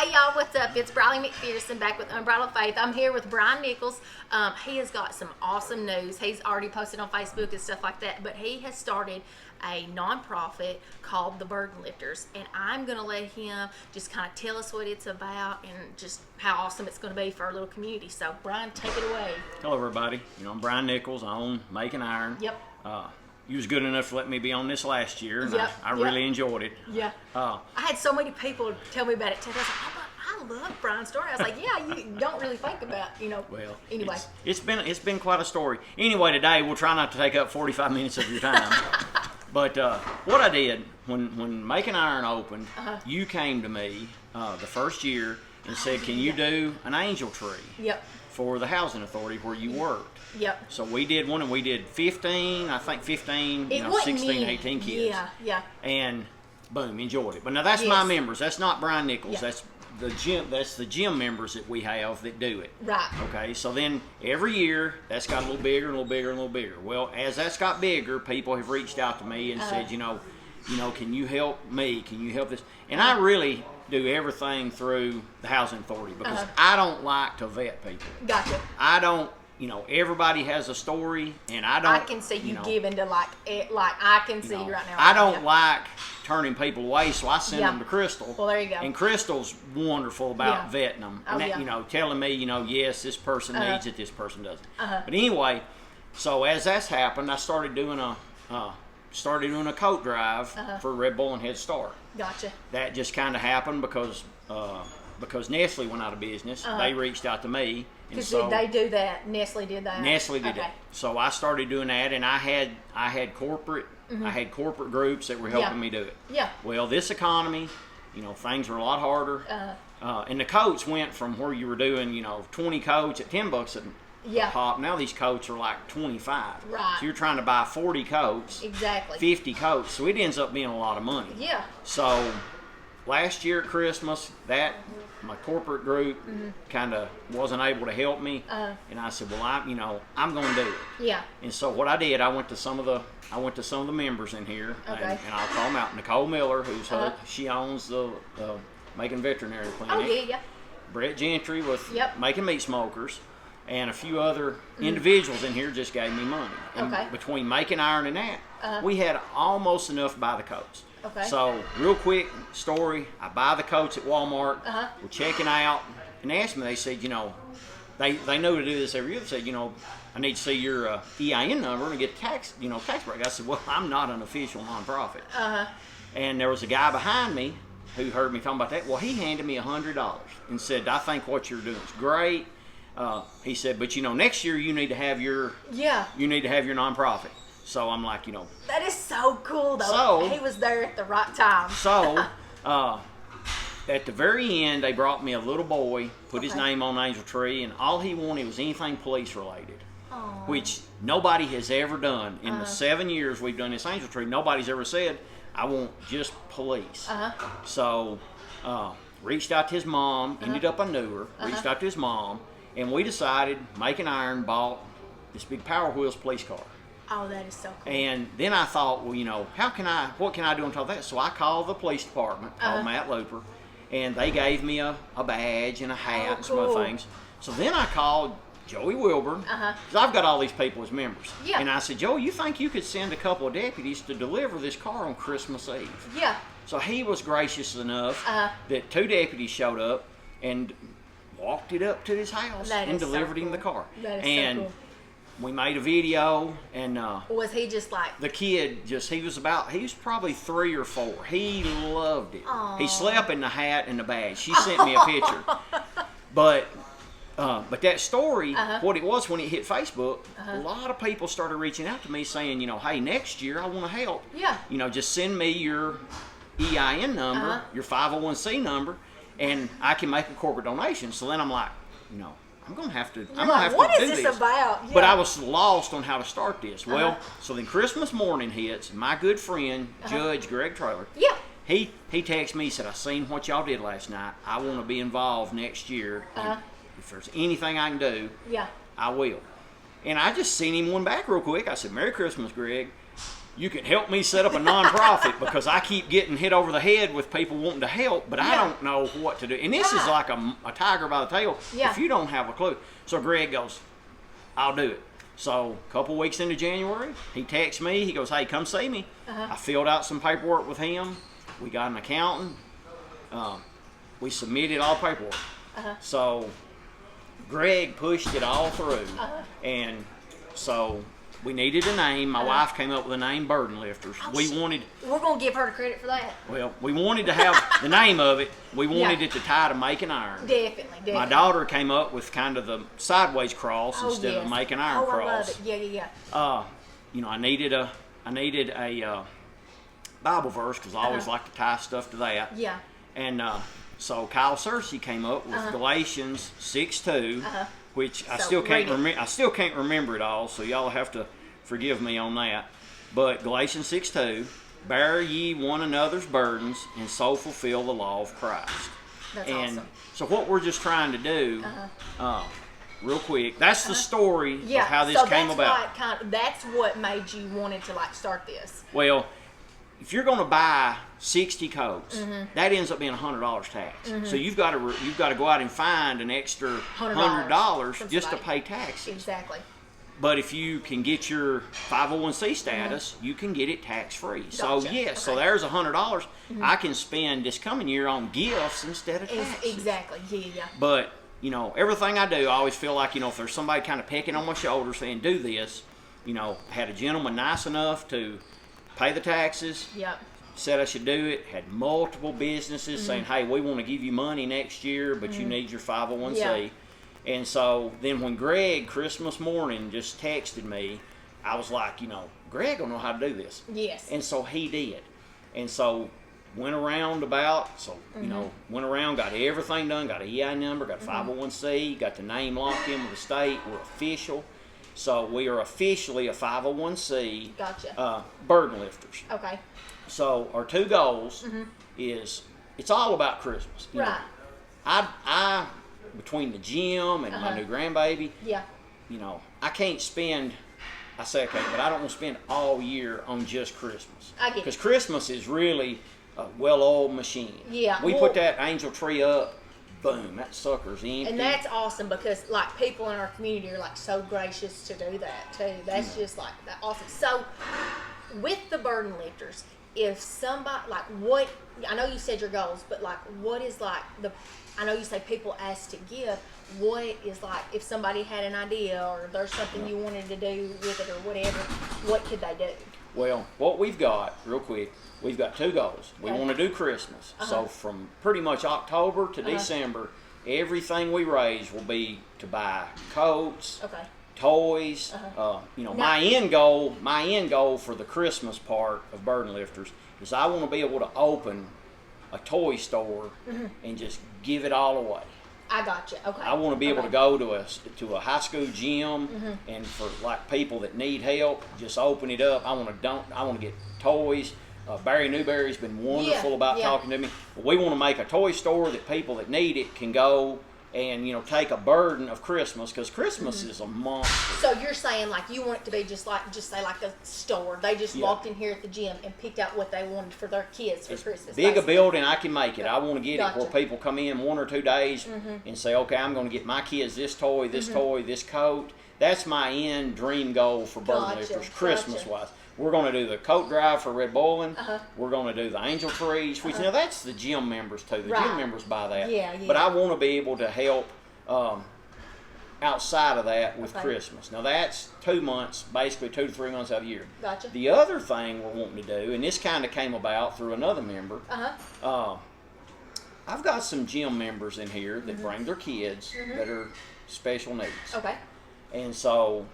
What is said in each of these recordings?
Hey y'all, what's up? It's Bryan McPherson back with Unbridled Faith. I'm here with Bryan Nichols. He has got some awesome news. He's already posted on Facebook and stuff like that, but he has started a nonprofit called the Burden Lifters, and I'm going to let him just kind of tell us what it's about and just how awesome it's going to be for our little community. So Bryan, take it away. Hello everybody. I'm Bryan Nichols. I own Making Iron. Yep. You was good enough to let me be on this last year, and Yep. I really enjoyed it. Yeah. I had so many people tell me about it today. I love Bryan's story. I was like, yeah, you don't really think about, Well, anyway. it's been quite a story. Anyway, today we'll try not to take up 45 minutes of your time. But what I did when Making Iron opened, you came to me the first year and said, "Can you do an angel tree?" Yep. For the housing authority where you worked. Yep. So we did one, and we did 15, 16, 18 kids. Yeah. And boom, enjoyed it. But now that's my members. That's not Bryan Nichols. That's the gym. That's the gym members that we have that do it. Right. Okay. So then every year that's got a little bigger and a little bigger and a little bigger. Well, as that's got bigger, people have reached out to me and said, can you help me? Can you help this? And I really do everything through the housing authority because I don't like to vet people. Gotcha. I don't. Everybody has a story, and I don't. I can see you giving to like I can see you right now. I don't like turning people away, so I send them to Crystal. Well, there you go. And Crystal's wonderful about vetting them, and telling me, yes, this person needs it, this person doesn't. But anyway, so as that's happened, I started doing a coat drive for Red Bull and Head Start. Gotcha. That just kind of happened because Nestle went out of business. They reached out to me. Because did they do that? Nestle did that? Nestle did that. So I started doing that, and I had corporate groups that were helping me do it. Yeah. Well, this economy, things are a lot harder. And the coats went from where you were doing, 20 coats at $10 a pop. Now these coats are like 25. Right. So you're trying to buy 40 coats. Exactly. 50 coats. So it ends up being a lot of money. Yeah. So last year at Christmas, my corporate group kind of wasn't able to help me, and I said, "Well, I'm going to do it." Yeah. And so what I did, I went to some of the members in here, and I'll call them out. Nicole Miller, who's she owns the Making Veterinary Clinic. Oh yeah. Brett Gentry with Making Meat Smokers, and a few other individuals in here just gave me money. And between Making Iron and that, we had almost enough to buy the coats. Okay. So, real quick story, I buy the coats at Walmart, we're checking out, and they asked me, they said, they know to do this every year, they said, I need to see your EIN number and get tax break. I said, well, I'm not an official nonprofit. And there was a guy behind me who heard me talking about that. Well, he handed me $100 and said, I think what you're doing is great. He said, but next year you need to have your nonprofit. So I'm like, That is so cool, though. So, he was there at the right time. So, at the very end, they brought me a little boy, put his name on Angel Tree, and all he wanted was anything police related, which nobody has ever done. In the 7 years we've done this Angel Tree, nobody's ever said, I want just police. So, reached out to his mom, ended up I knew her, reached out to his mom, and we decided, Making Iron bought this big Power Wheels police car. Oh, that is so cool. And then I thought, well, what can I do on top of that? So I called the police department, called Matt Looper, and they gave me a badge and a hat and some other things. So then I called Joey Wilburn, because I've got all these people as members. Yeah. And I said, Joey, you think you could send a couple of deputies to deliver this car on Christmas Eve? Yeah. So he was gracious enough that 2 deputies showed up and walked it up to his house and delivered him the car. That is so cool. We made a video, and was he just like the kid? He was probably 3 or 4. He loved it. Aww. He slept in the hat and the badge. She sent me a picture. But that story, what it was when it hit Facebook, a lot of people started reaching out to me saying, hey, next year I want to help. Yeah. Just send me your EIN number, your 501c number, and I can make a corporate donation. So then I'm like, I'm going to have to do this. What is this about? Yeah. But I was lost on how to start this. Well, so then Christmas morning hits, and my good friend, Judge Greg Traylor, he texted me, he said, I seen what y'all did last night. I want to be involved next year. And if there's anything I can do, I will. And I just seen him one back real quick. I said, Merry Christmas, Greg. you can help me set up a nonprofit because I keep getting hit over the head with people wanting to help, but I don't know what to do. And this is like a tiger by the tail if you don't have a clue. So Greg goes, I'll do it. So a couple weeks into January, he texts me. He goes, hey, come see me. I filled out some paperwork with him. We got an accountant. We submitted all paperwork. So Greg pushed it all through. And so we needed a name. My wife came up with the name Burden Lifters. We're going to give her the credit for that. Well, we wanted to have the name of it. We wanted it to tie to Making Iron. Definitely. My daughter came up with kind of the sideways cross instead of the Making Iron cross. I love it. Yeah. You know, I needed a Bible verse because I always like to tie stuff to that. Yeah. And so Kyle Searcy came up with Galatians 6:2. Which I still can't remember. I still can't remember it all, so y'all have to forgive me on that. But Galatians 6:2, bear ye one another's burdens, and so fulfill the law of Christ. That's awesome. So what we're just trying to do, real quick, that's the story of how this came about. That's what made you wanted to start this. Well, if you're going to buy 60 coats, that ends up being $100 tax. So you've got to go out and find an extra $100 just to pay taxes. Exactly. But if you can get your 501c status, you can get it tax free. Gotcha. So yes, so there's $100 I can spend this coming year on gifts instead of taxes. Exactly. Yeah. But you know, everything I do, I always feel like, you know, if there's somebody kind of pecking on my shoulder saying do this, you know, had a gentleman nice enough to pay the taxes. Yep. Said I should do it. Had multiple businesses saying, hey, we want to give you money next year, but you need your 501c. Yeah. And so then when Greg, Christmas morning, just texted me, I was like, you know, Greg will know how to do this. Yes. And so he did. And so went around, you know, went around, got everything done, got an EI number, got a 501c, got the name locked in with the state. We're official. So we are officially a 501c burden lifters. Okay. So our two goals is, it's all about Christmas. You know, I between the gym and my new grandbaby, you know, I can't spend, I say okay, but I don't want to spend all year on just Christmas. I get it. Because Christmas is really a well-oiled machine. Yeah. We put that angel tree up, boom, that sucker's empty. And that's awesome because like people in our community are like so gracious to do that too. That's just like that awesome. So with the burden lifters, if somebody like what, I know you said your goals, but like what is like I know you say people ask to give, what is like if somebody had an idea or there's something you wanted to do with it or whatever, what could they do? Well, what we've got, real quick, we've got two goals. We want to do Christmas. So from pretty much October to December, everything we raise will be to buy coats, toys. You know, my end goal for the Christmas part of Burden Lifters is I want to be able to open a toy store and just give it all away. I got you. Okay. I want to be able to go to a high school gym and for like people that need help, just open it up. I want to get toys. Barry Newberry's been wonderful about talking to me. We want to make a toy store that people that need it can go and, you know, take a burden of Christmas, because Christmas is a monster. So you're saying like you want it to be just say like a store. They just walked in here at the gym and picked out what they wanted for their kids for Christmas. Big a building I can make it. I want to get it where people come in 1 or 2 days and say, okay, I'm going to get my kids this toy, this toy, this coat. That's my end dream goal for Burden Lifters, Christmas-wise. We're going to do the coat drive for Red Boiling. We're going to do the angel trees, which now that's the gym members too. The gym members buy that. Yeah. But I want to be able to help outside of that with Christmas. Now that's 2 months, basically 2 to 3 months out of the year. Gotcha. The other thing we're wanting to do, and this kind of came about through another member. I've got some gym members in here that bring their kids that are special needs. Okay. And so,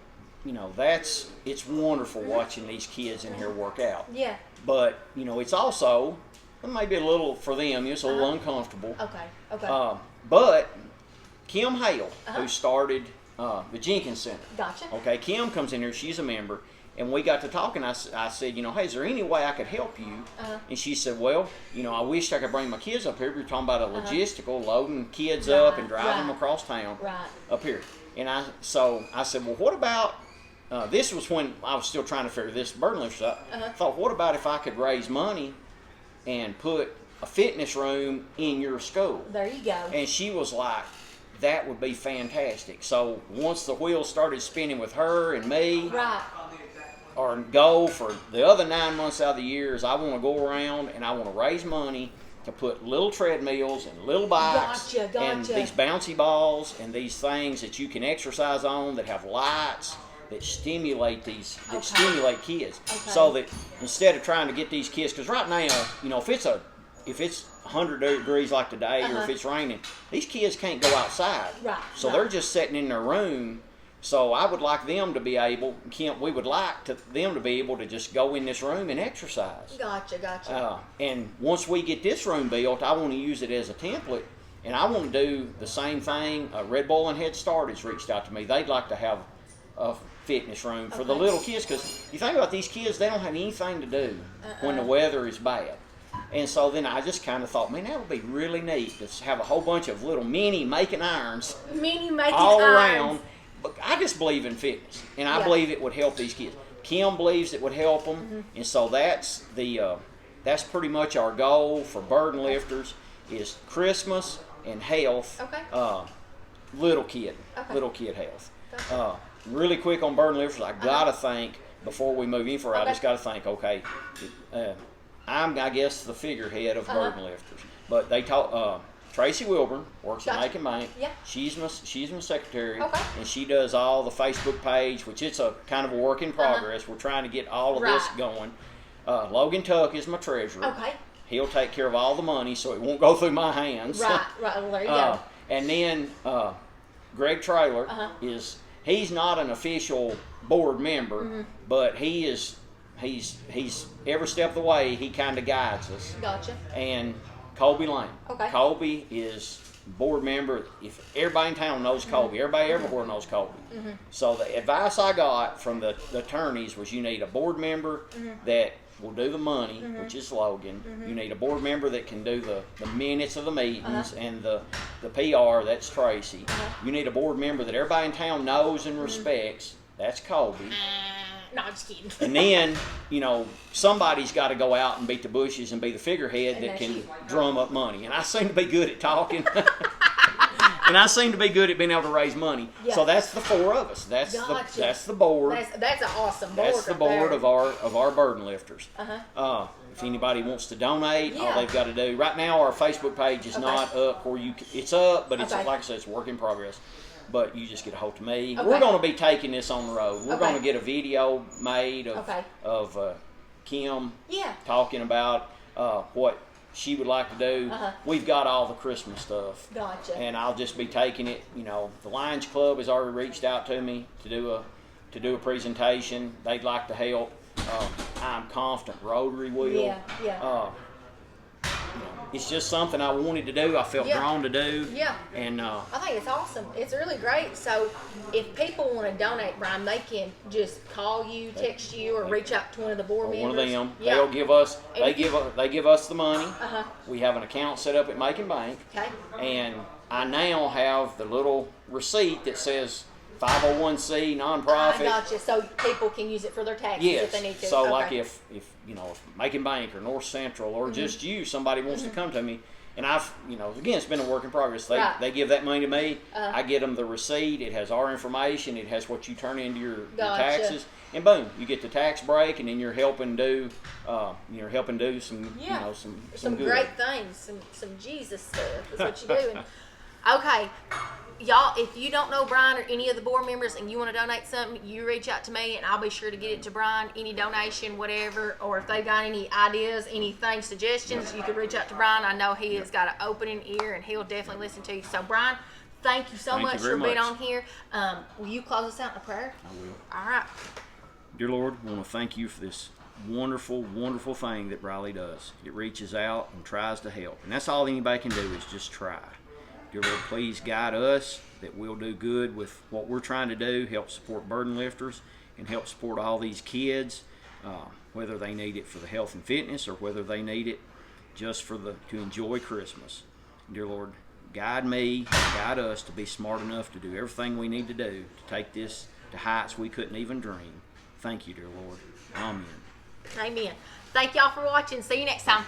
you know, it's wonderful watching these kids in here work out. Yeah. But, you know, it's also, it may be a little, for them, it's a little uncomfortable. Okay. But Kim Hale, who started the Jenkins Center. Gotcha. Okay, Kim comes in here, she's a member, and we got to talking. I said, you know, hey, is there any way I could help you? And she said, well, you know, I wish I could bring my kids up here. We were talking about a logistical, loading kids up and driving them across town up here. And I said, well, what about this was when I was still trying to figure this burden lifter out. I thought, what about if I could raise money and put a fitness room in your school? There you go. And she was like, that would be fantastic. So once the wheels started spinning with her and me, right. our goal for the other 9 months out of the year is I want to go around and I want to raise money to put little treadmills and little bikes and these bouncy balls and these things that you can exercise on that have lights that stimulate stimulate kids. So that instead of trying to get these kids, because right now, if it's 100 degrees like today, or if it's raining, these kids can't go outside. Right. So they're just sitting in their room. So I would like them to be able, Kim, we would like them to be able to just go in this room and exercise. Gotcha. And once we get this room built, I want to use it as a template, and I want to do the same thing. Red Bull and Head Start has reached out to me. They'd like to have a fitness room for the little kids, because you think about these kids, they don't have anything to do when the weather is bad. And so then I just kind of thought, man, that would be really neat to have a whole bunch of little mini making irons all around. But I just believe in fitness, and I believe it would help these kids. Kim believes it would help them, and so that's pretty much our goal for burden lifters is Christmas and health. Little kid health. Gotcha. Really quick on burden lifters, I gotta think before we move any further. I just gotta think. Okay, I'm I guess the figurehead of burden lifters, but they talk. Tracy Wilburn works at Macon Bank. Yeah. She's my secretary, and she does all the Facebook page, which it's a kind of a work in progress. We're trying to get all of this going. Logan Tuck is my treasurer. Okay. He'll take care of all the money, so it won't go through my hands. Right. Well, there you go. And then Greg Traylor he's not an official board member, but he's every step of the way he kind of guides us. Gotcha. And Colby Lane. Okay. Colby is board member. If everybody in town knows Colby, everybody everywhere knows Colby. So the advice I got from the attorneys was you need a board member that will do the money, which is Logan. You need a board member that can do the minutes of the meetings and the PR, that's Tracy. You need a board member that everybody in town knows and respects, that's Colby. No, I'm just kidding. And then, somebody's got to go out and beat the bushes and be the figurehead that can drum up money. And I seem to be good at talking. And I seem to be good at being able to raise money. Yeah. So that's the four of us. That's the board. That's an awesome board. That's the board of our burden lifters. If anybody wants to donate, all they've got to do. Right now, our Facebook page is not up where it's up, but it's like I said, it's a work in progress. But you just get a hold of me. We're going to be taking this on the road. We're going to get a video made of Kim talking about what she would like to do. We've got all the Christmas stuff. Gotcha. And I'll just be taking it. The Lions Club has already reached out to me to do a presentation. They'd like to help. I'm confident Rotary will. It's just something I wanted to do. I felt drawn to do. Yeah. And I think it's awesome. It's really great. So if people want to donate, Bryan, they can just call you, text you, or reach out to one of the board members. One of them. Yeah. They'll give us. They give us the money. We have an account set up at Macon Bank. Okay. And I now have the little receipt that says 501c nonprofit. I gotcha. So people can use it for their taxes if they need to. So like if Macon Bank or North Central or just somebody wants to come to me, and I've again, it's been a work in progress. They give that money to me. I get them the receipt. It has our information. It has what you turn into your taxes, and boom, you get the tax break, and then you're helping do some good. Great things, some Jesus stuff. That's what you do. Okay. Y'all, if you don't know Bryan or any of the board members and you want to donate something, you reach out to me and I'll be sure to get it to Bryan. Any donation, whatever, or if they've got any ideas, anything, suggestions, you can reach out to Bryan. I know he has got an opening ear and he'll definitely listen to you. So, Bryan, thank you so much for being on here. Will you close us out in a prayer? I will. All right. Dear Lord, I want to thank you for this wonderful, wonderful thing that Riley does. It reaches out and tries to help. And that's all anybody can do is just try. Dear Lord, please guide us that we'll do good with what we're trying to do, help support burden lifters, and help support all these kids, whether they need it for the health and fitness or whether they need it just to enjoy Christmas. Dear Lord, guide me, guide us to be smart enough to do everything we need to do to take to heights we couldn't even dream. Thank you, dear Lord. Amen. Amen. Thank y'all for watching. See you next time.